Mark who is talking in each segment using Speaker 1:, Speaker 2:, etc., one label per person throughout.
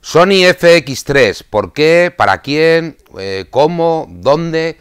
Speaker 1: Sony FX3, ¿por qué? ¿Para quién? ¿Cómo? ¿Dónde?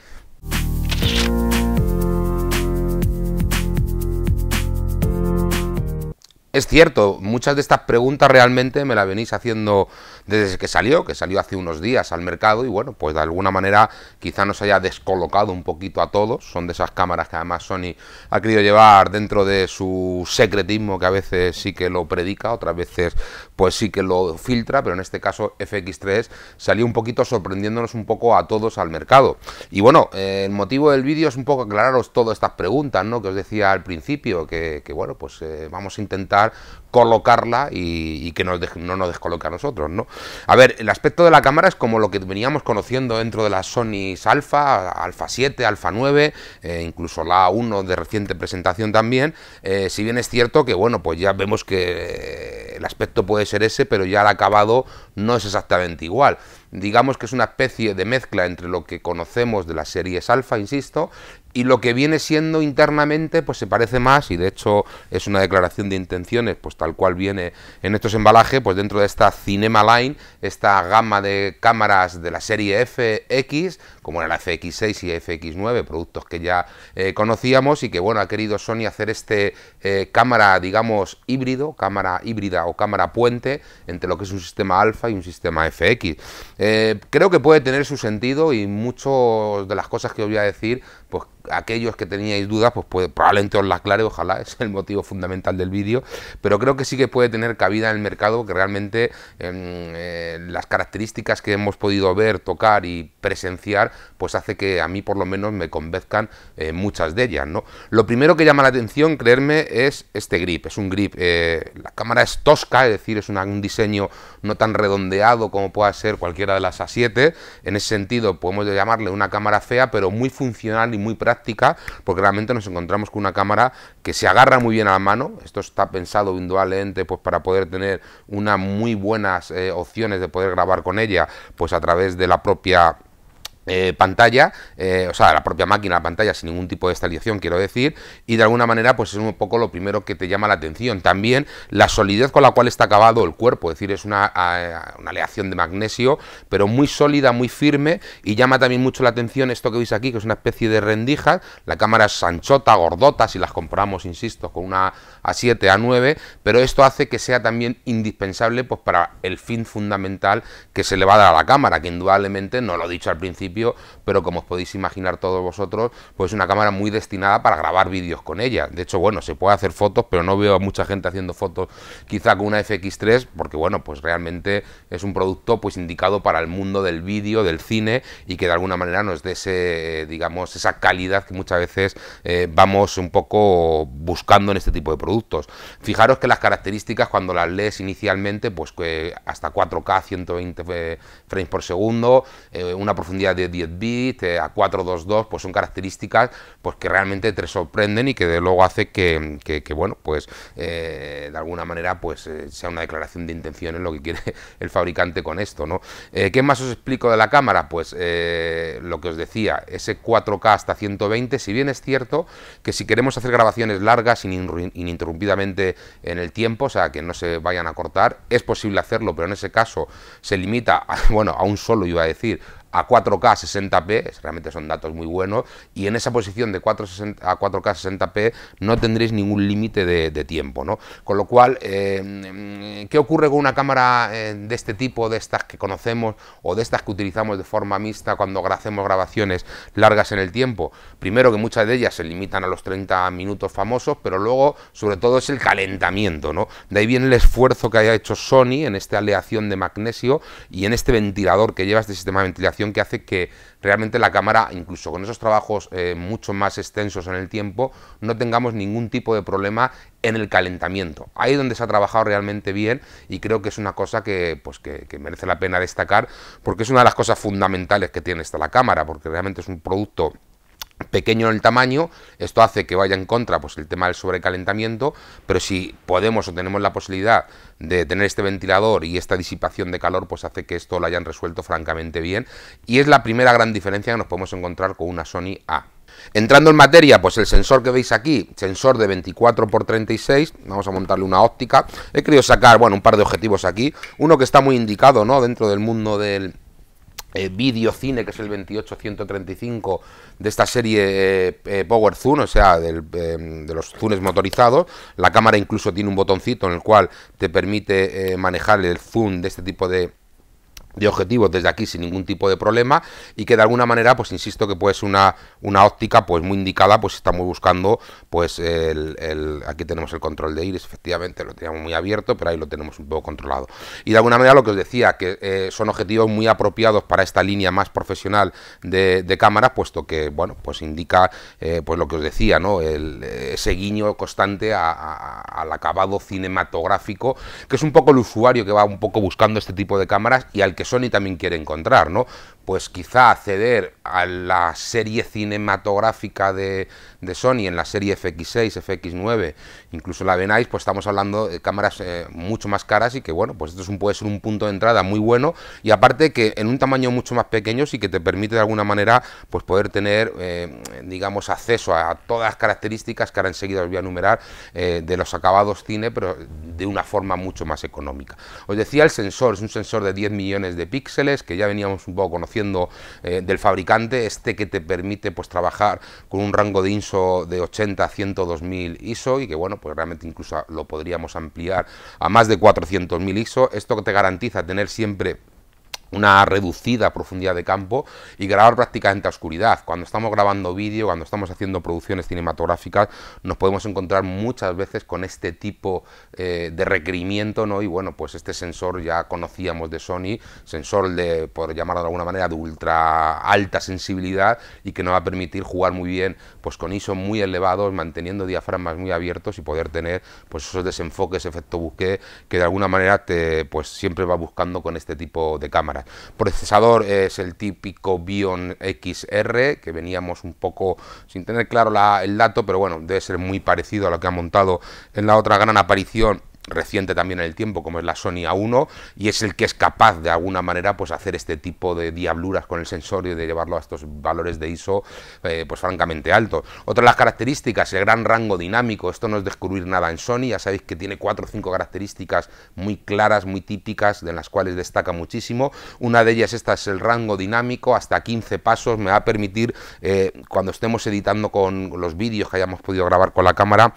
Speaker 1: Es cierto, muchas de estas preguntas realmente me las venís haciendo desde que salió hace unos días al mercado y bueno, pues de alguna manera quizá nos haya descolocado un poquito a todos. Son de esas cámaras que además Sony ha querido llevar dentro de su secretismo, que a veces sí que lo predica, otras veces pues sí que lo filtra, pero en este caso FX3 salió un poquito sorprendiéndonos un poco a todos al mercado. Y bueno, el motivo del vídeo es un poco aclararos todas estas preguntas, ¿no?, que os decía al principio, que bueno, pues vamos a intentar colocarla y que no nos descoloque a nosotros, ¿no? A ver, el aspecto de la cámara es como lo que veníamos conociendo dentro de las Sony Alpha, Alpha 7, Alpha 9, incluso la A1 de reciente presentación también, si bien es cierto que, bueno, pues ya vemos que el aspecto puede ser ese, pero ya el acabado no es exactamente igual. Digamos que es una especie de mezcla entre lo que conocemos de las series Alpha, insisto, y lo que viene siendo internamente, pues se parece más, y de hecho es una declaración de intenciones, pues tal cual viene en estos embalajes, pues dentro de esta Cinema Line, esta gama de cámaras de la serie FX, como era la FX6 y FX9, productos que ya conocíamos, y que bueno, ha querido Sony hacer este cámara, digamos, cámara híbrida o cámara puente entre lo que es un sistema Alpha y un sistema FX. Creo que puede tener su sentido y muchas de las cosas que os voy a decir, pues aquellos que teníais dudas, pues probablemente os las aclare, ojalá, es el motivo fundamental del vídeo, pero creo que sí que puede tener cabida en el mercado, que realmente las características que hemos podido ver, tocar y presenciar, pues hace que a mí por lo menos me convenzcan muchas de ellas, ¿no? Lo primero que llama la atención, creerme, es este grip, es un grip, la cámara es tosca, es decir, es un diseño no tan redondeado como pueda ser cualquiera de las A7, en ese sentido podemos llamarle una cámara fea, pero muy funcional y muy práctica, porque realmente nos encontramos con una cámara que se agarra muy bien a la mano. Esto está pensado indudablemente pues para poder tener unas muy buenas opciones de poder grabar con ella, pues a través de la propia pantalla, o sea, la propia máquina, la pantalla, sin ningún tipo de estabilización, quiero decir, y de alguna manera pues es un poco lo primero que te llama la atención. También la solidez con la cual está acabado el cuerpo, es decir, es una aleación de magnesio, pero muy sólida, muy firme, y llama también mucho la atención esto que veis aquí, que es una especie de rendija. La cámara es anchota, gordota, si las compramos, insisto, con una A7, A9, pero esto hace que sea también indispensable pues para el fin fundamental que se le va a dar a la cámara, que indudablemente, no lo he dicho al principio, pero como os podéis imaginar todos vosotros, pues es una cámara muy destinada para grabar vídeos con ella. De hecho, bueno, se puede hacer fotos, pero no veo a mucha gente haciendo fotos quizá con una FX3, porque bueno, pues realmente es un producto pues indicado para el mundo del vídeo, del cine, y que de alguna manera nos dé ese, digamos, esa calidad que muchas veces vamos un poco buscando en este tipo de productos. Fijaros que las características, cuando las lees inicialmente, pues que hasta 4K 120 frames por segundo, una profundidad de 10 bits, a 422, pues son características pues que realmente te sorprenden y que de luego hace que bueno, pues de alguna manera pues sea una declaración de intenciones lo que quiere el fabricante con esto, ¿no? ¿Qué más os explico de la cámara? Pues lo que os decía, ese 4K hasta 120, si bien es cierto que si queremos hacer grabaciones largas ininterrumpidamente en el tiempo, o sea, que no se vayan a cortar, es posible hacerlo, pero en ese caso se limita a, bueno, a un solo, iba a decir, a 4K 60p, realmente son datos muy buenos, y en esa posición de 4K 60p no tendréis ningún límite de tiempo, ¿no? Con lo cual, ¿qué ocurre con una cámara de este tipo, de estas que conocemos o de estas que utilizamos de forma mixta cuando hacemos grabaciones largas en el tiempo? Primero, que muchas de ellas se limitan a los 30 minutos famosos, pero luego, sobre todo, es el calentamiento, ¿no? De ahí viene el esfuerzo que haya hecho Sony en esta aleación de magnesio y en este ventilador que lleva, este sistema de ventilación, que hace que realmente la cámara, incluso con esos trabajos mucho más extensos en el tiempo, no tengamos ningún tipo de problema en el calentamiento. Ahí es donde se ha trabajado realmente bien, y creo que es una cosa que merece la pena destacar, porque es una de las cosas fundamentales que tiene esta la cámara, porque realmente es un producto pequeño en el tamaño. Esto hace que vaya en contra pues el tema del sobrecalentamiento, pero si podemos o tenemos la posibilidad de tener este ventilador y esta disipación de calor, pues hace que esto lo hayan resuelto francamente bien, y es la primera gran diferencia que nos podemos encontrar con una Sony A. Entrando en materia, pues el sensor que veis aquí, sensor de 24×36, vamos a montarle una óptica. He querido sacar, bueno, un par de objetivos aquí, uno que está muy indicado, ¿no?, dentro del mundo del vídeo cine, que es el 28-135 de esta serie Power Zoom, o sea, de los zooms motorizados. La cámara incluso tiene un botoncito en el cual te permite manejar el zoom de este tipo de objetivos desde aquí sin ningún tipo de problema, y que de alguna manera, pues insisto, que pues una óptica pues muy indicada, pues estamos buscando pues aquí tenemos el control de iris, efectivamente lo teníamos muy abierto, pero ahí lo tenemos un poco controlado, y de alguna manera lo que os decía, que son objetivos muy apropiados para esta línea más profesional de cámaras, puesto que, bueno, pues indica pues lo que os decía, ¿no?, ese guiño constante al acabado cinematográfico, que es un poco el usuario que va un poco buscando este tipo de cámaras y al que Sony también quiere encontrar, ¿no? Pues quizá acceder a la serie cinematográfica de Sony en la serie FX6, FX9, incluso la venáis, pues estamos hablando de cámaras mucho más caras, y que, bueno, pues esto puede ser un punto de entrada muy bueno, y aparte que en un tamaño mucho más pequeño sí que te permite de alguna manera pues poder tener, digamos, acceso a todas las características que ahora enseguida os voy a enumerar de los acabados cine, pero de una forma mucho más económica. Os decía, el sensor es un sensor de 10 millones de píxeles, que ya veníamos un poco conociendo del fabricante, que te permite pues trabajar con un rango de ISO de 80 a 102.000 ISO, y que, bueno, pues realmente incluso lo podríamos ampliar a más de 400.000 ISO. Esto que te garantiza tener siempre una reducida profundidad de campo y grabar prácticamente a oscuridad. Cuando estamos grabando vídeo, cuando estamos haciendo producciones cinematográficas, nos podemos encontrar muchas veces con este tipo de requerimiento, ¿no? Y bueno, pues este sensor ya conocíamos de Sony, sensor de, por llamarlo de alguna manera, de ultra alta sensibilidad, y que nos va a permitir jugar muy bien pues con ISO muy elevados, manteniendo diafragmas muy abiertos, y poder tener pues esos desenfoques, efecto bokeh, que de alguna manera pues siempre va buscando con este tipo de cámaras. Procesador es el típico Bion XR, que veníamos un poco sin tener claro el dato, pero bueno, debe ser muy parecido a lo que ha montado en la otra gran aparición reciente también en el tiempo, como es la Sony A1, y es el que es capaz de alguna manera pues hacer este tipo de diabluras con el sensor y de llevarlo a estos valores de ISO pues francamente altos. Otra de las características, el gran rango dinámico. Esto no es descubrir nada en Sony, ya sabéis que tiene 4 o 5 características muy claras, muy típicas, de las cuales destaca muchísimo. Una de ellas, esta es el rango dinámico, hasta 15 pasos, me va a permitir cuando estemos editando con los vídeos que hayamos podido grabar con la cámara,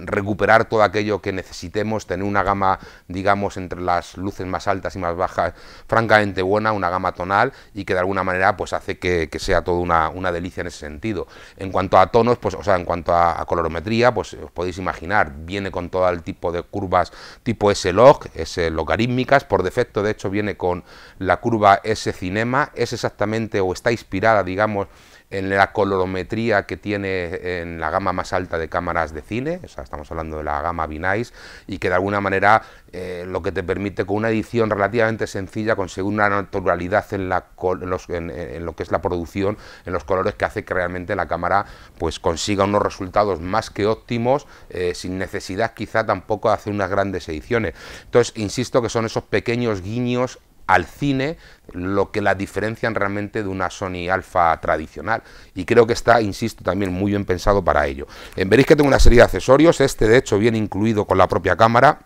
Speaker 1: recuperar todo aquello que necesitemos, tener una gama, digamos, entre las luces más altas y más bajas, francamente buena, una gama tonal, y que de alguna manera pues hace que sea todo una delicia en ese sentido. En cuanto a tonos, pues, o sea, en cuanto a colorimetría, pues os podéis imaginar, viene con todo el tipo de curvas tipo S-Log, logarítmicas. Por defecto, de hecho, viene con la curva S-Cinema, es exactamente, o está inspirada, digamos, en la colorometría que tiene en la gama más alta de cámaras de cine, o sea, estamos hablando de la gama Vinice, y que de alguna manera lo que te permite, con una edición relativamente sencilla, conseguir una naturalidad en lo que es la producción, en los colores, que hace que realmente la cámara pues consiga unos resultados más que óptimos, sin necesidad quizá tampoco de hacer unas grandes ediciones. Entonces, insisto que son esos pequeños guiños al cine lo que la diferencian realmente de una Sony Alpha tradicional, y creo que está, insisto, también muy bien pensado para ello. Veréis que tengo una serie de accesorios, de hecho viene incluido con la propia cámara.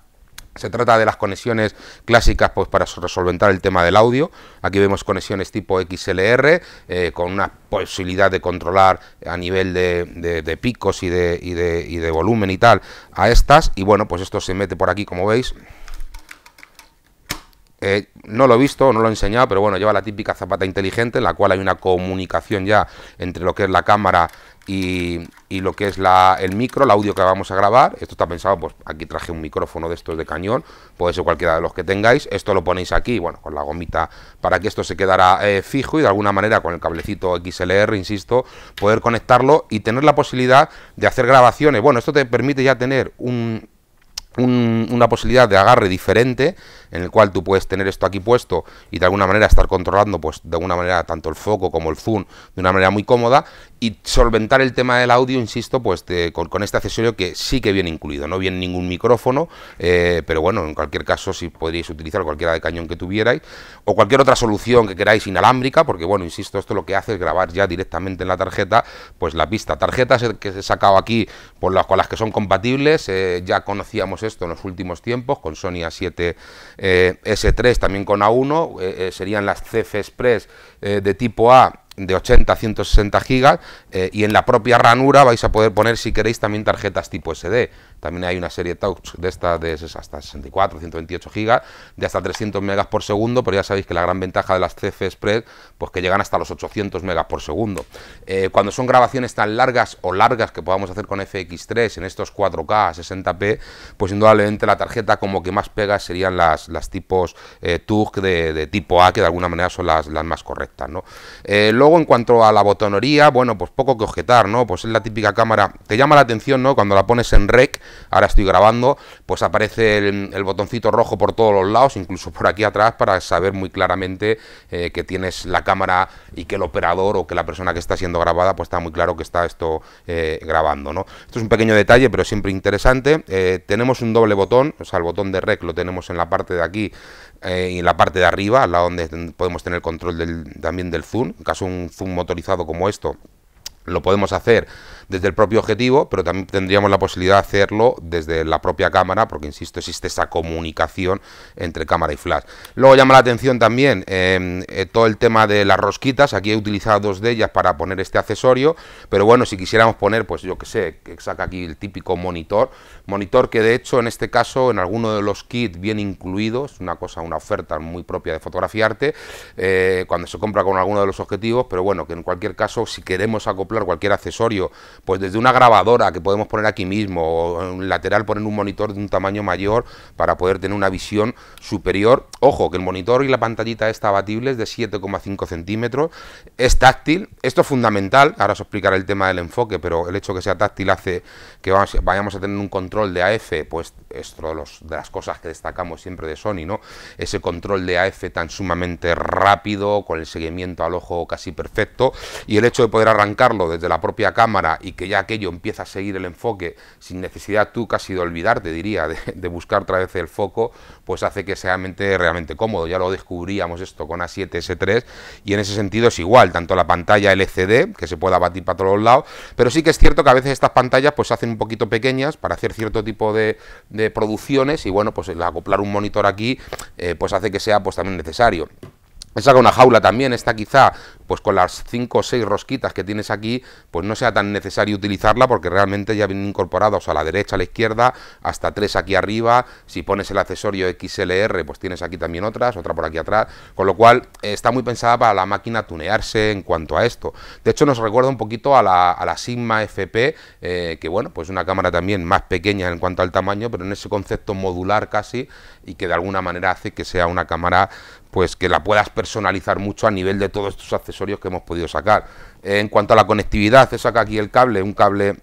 Speaker 1: Se trata de las conexiones clásicas pues para resolventar el tema del audio. Aquí vemos conexiones tipo XLR, con una posibilidad de controlar a nivel de picos y de volumen y tal a estas, y bueno, pues esto se mete por aquí, como veis. No lo he visto, no lo he enseñado, pero bueno, lleva la típica zapata inteligente, en la cual hay una comunicación ya entre lo que es la cámara y lo que es el micro, el audio que vamos a grabar. Esto está pensado, pues aquí traje un micrófono de estos de cañón, puede ser cualquiera de los que tengáis. Esto lo ponéis aquí, bueno, con la gomita para que esto se quedara fijo, y de alguna manera con el cablecito XLR, insisto, poder conectarlo y tener la posibilidad de hacer grabaciones. Bueno, esto te permite ya tener una posibilidad de agarre diferente, en el cual tú puedes tener esto aquí puesto y de alguna manera estar controlando, pues de alguna manera, tanto el foco como el zoom de una manera muy cómoda, y solventar el tema del audio, insisto, pues con este accesorio que sí que viene incluido. No viene ningún micrófono, pero bueno, en cualquier caso sí podríais utilizar cualquiera de cañón que tuvierais, o cualquier otra solución que queráis inalámbrica, porque bueno, insisto, esto lo que hace es grabar ya directamente en la tarjeta, pues la pista. Tarjetas que he sacado aquí, con las que son compatibles, ya conocíamos esto en los últimos tiempos, con Sony A7 S3, también con A1, serían las CF Express de tipo A, de 80 a 160 gigas, y en la propia ranura vais a poder poner, si queréis, también tarjetas tipo SD. También hay una serie Touch de estas de hasta 64, 128 gigas, de hasta 300 megas por segundo, pero ya sabéis que la gran ventaja de las CF Express, pues que llegan hasta los 800 megas por segundo. Cuando son grabaciones tan largas o largas que podamos hacer con FX3 en estos 4K 60p, pues indudablemente la tarjeta como que más pega serían las tipos TUG de tipo A, que de alguna manera son las más correctas, ¿no? Luego, en cuanto a la botonería, bueno, pues poco que objetar, ¿no? Pues es la típica cámara, te llama la atención, ¿no? Cuando la pones en rec, ahora estoy grabando, pues aparece el botoncito rojo por todos los lados, incluso por aquí atrás, para saber muy claramente que tienes la cámara y que el operador o que la persona que está siendo grabada, pues está muy claro que está esto grabando, ¿no? Esto es un pequeño detalle, pero siempre interesante. Tenemos un doble botón, o sea, el botón de rec lo tenemos en la parte de aquí, y en la parte de arriba, al lado donde podemos tener control también del zoom. En caso de un zoom motorizado como esto, lo podemos hacer desde el propio objetivo, pero también tendríamos la posibilidad de hacerlo desde la propia cámara, porque insisto, existe esa comunicación entre cámara y flash. Luego llama la atención también todo el tema de las rosquitas. Aquí he utilizado dos de ellas para poner este accesorio, pero bueno, si quisiéramos poner, pues yo que sé, que saca aquí el típico monitor que de hecho en este caso en alguno de los kits viene incluido, es una oferta muy propia de Fotografiarte, cuando se compra con alguno de los objetivos, pero bueno, que en cualquier caso, si queremos acoplar cualquier accesorio, pues desde una grabadora que podemos poner aquí mismo, o en un lateral poner un monitor de un tamaño mayor para poder tener una visión superior. Ojo, que el monitor y la pantallita está abatible, es de 7,5 centímetros, es táctil. Esto es fundamental, ahora os explicaré el tema del enfoque, pero el hecho de que sea táctil hace que vayamos a tener un control de AF, pues esto de las cosas que destacamos siempre de Sony, ¿no? Ese control de AF tan sumamente rápido, con el seguimiento al ojo casi perfecto, y el hecho de poder arrancarlo desde la propia cámara y que ya aquello empieza a seguir el enfoque sin necesidad tú casi de olvidarte, diría, de buscar otra vez el foco, pues hace que sea realmente cómodo. Ya lo descubríamos esto con A7 S3, y en ese sentido es igual, tanto la pantalla LCD, que se puede abatir para todos los lados, pero sí que es cierto que a veces estas pantallas pues se hacen un poquito pequeñas para hacer cierto tipo de producciones, y bueno, pues el acoplar un monitor aquí pues hace que sea pues también necesario. Saca una jaula también, esta quizá, pues con las 5 o 6 rosquitas que tienes aquí, pues no sea tan necesario utilizarla, porque realmente ya vienen incorporados a la derecha, a la izquierda, hasta 3 aquí arriba. Si pones el accesorio XLR, pues tienes aquí también otra por aquí atrás, con lo cual está muy pensada para la máquina tunearse en cuanto a esto. De hecho, nos recuerda un poquito a la Sigma FP, que bueno, pues una cámara también más pequeña en cuanto al tamaño, pero en ese concepto modular casi, y que de alguna manera hace que sea una cámara pues que la puedas personalizar mucho a nivel de todos estos accesorios que hemos podido sacar. En cuanto a la conectividad, he sacado aquí el cable, un cable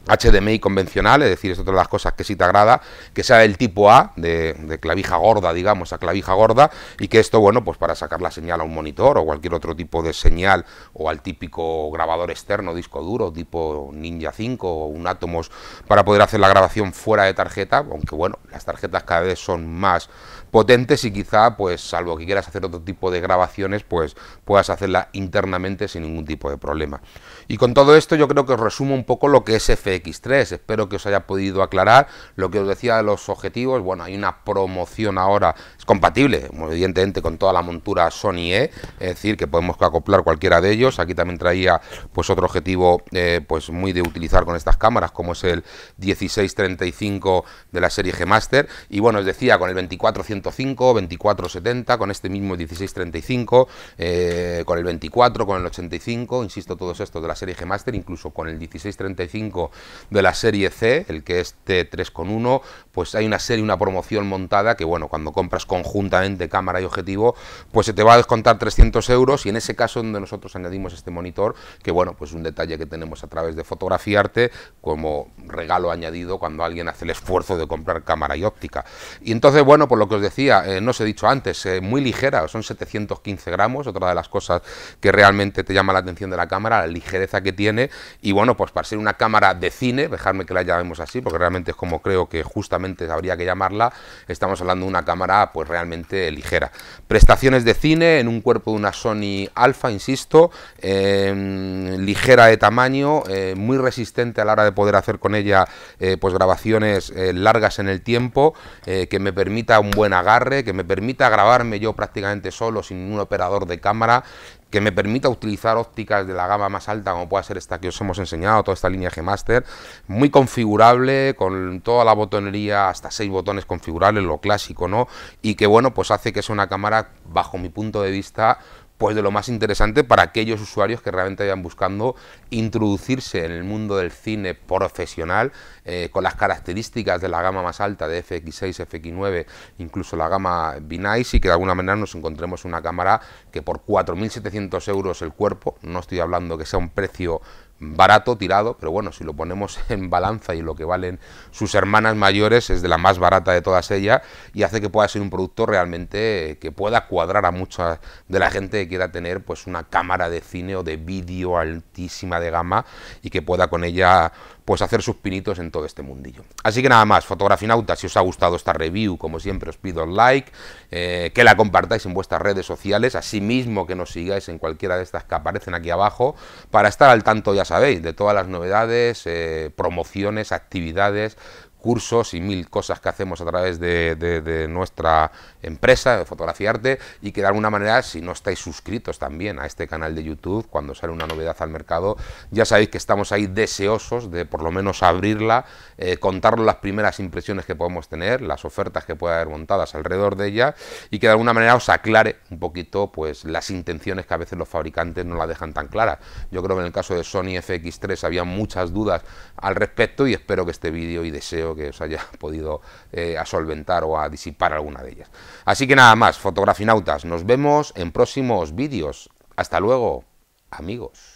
Speaker 1: HDMI convencional, es decir, es otra de las cosas que sí te agrada, que sea del tipo A, de clavija gorda, digamos, a clavija gorda, y que esto, bueno, pues para sacar la señal a un monitor o cualquier otro tipo de señal, o al típico grabador externo, disco duro, tipo Ninja 5 o un Atomos, para poder hacer la grabación fuera de tarjeta, aunque bueno, las tarjetas cada vez son más potentes y quizá, pues salvo que quieras hacer otro tipo de grabaciones, pues puedas hacerla internamente sin ningún tipo de problema. Y con todo esto yo creo que os resumo un poco lo que es FX3, espero que os haya podido aclarar lo que os decía de los objetivos. Bueno, hay una promoción ahora, es compatible evidentemente con toda la montura Sony E, es decir, que podemos acoplar cualquiera de ellos. Aquí también traía pues otro objetivo pues muy de utilizar con estas cámaras, como es el 16-35 de la serie G Master, y bueno, os decía, con el 24-105, 24-70, con este mismo 16-35, con el 24, con el 85, insisto, todos estos de la serie G Master, incluso con el 16-35 de la serie C, el que es T3,1, pues hay una serie, una promoción montada que, bueno, cuando compras conjuntamente cámara y objetivo, pues se te va a descontar 300 euros, y en ese caso donde nosotros añadimos este monitor, que bueno, pues un detalle que tenemos a través de Fotografiarte como regalo añadido cuando alguien hace el esfuerzo de comprar cámara y óptica. Y entonces, bueno, por lo que os decía, no os he dicho antes, muy ligera, son 715 gramos, otra de las cosas que realmente te llama la atención de la cámara, la ligereza que tiene, y bueno, pues para ser una cámara de cine, dejadme que la llamemos así, porque realmente es como creo que justamente habría que llamarla, estamos hablando de una cámara pues realmente ligera. Prestaciones de cine en un cuerpo de una Sony Alpha, insisto, ligera de tamaño, muy resistente a la hora de poder hacer con ella pues grabaciones largas en el tiempo, que me permita un buen agarre, que me permita grabarme yo prácticamente solo, sin ningún operador de cámara, que me permita utilizar ópticas de la gama más alta, como pueda ser esta que os hemos enseñado, toda esta línea G-Master, muy configurable, con toda la botonería, hasta 6 botones configurables, lo clásico, ¿no? Y que, bueno, pues hace que sea una cámara, bajo mi punto de vista, pues de lo más interesante para aquellos usuarios que realmente vayan buscando introducirse en el mundo del cine profesional, con las características de la gama más alta de FX6, FX9, incluso la gama V-Nice, y que de alguna manera nos encontremos una cámara que por 4.700 euros el cuerpo, no estoy hablando que sea un precio barato, tirado, pero bueno, si lo ponemos en balanza y lo que valen sus hermanas mayores, es de la más barata de todas ellas, y hace que pueda ser un producto realmente que pueda cuadrar a mucha de la gente que quiera tener pues una cámara de cine o de vídeo altísima de gama, y que pueda con ella pues hacer sus pinitos en todo este mundillo. Así que nada más, fotografinautas, si os ha gustado esta review, como siempre os pido like, que la compartáis en vuestras redes sociales, asimismo que nos sigáis en cualquiera de estas que aparecen aquí abajo, para estar al tanto, ya sabéis, de todas las novedades, promociones, actividades, cursos y mil cosas que hacemos a través de nuestra empresa de Fotografiarte, y que de alguna manera, si no estáis suscritos también a este canal de YouTube, cuando sale una novedad al mercado, ya sabéis que estamos ahí deseosos de por lo menos abrirla, contaros las primeras impresiones que podemos tener, las ofertas que pueda haber montadas alrededor de ella, y que de alguna manera os aclare un poquito pues las intenciones que a veces los fabricantes no la dejan tan claras. Yo creo que en el caso de Sony FX3 había muchas dudas al respecto, y espero que este vídeo, y deseo que os haya podido a solventar o a disipar alguna de ellas. Así que nada más, fotografinautas, nos vemos en próximos vídeos. Hasta luego, amigos.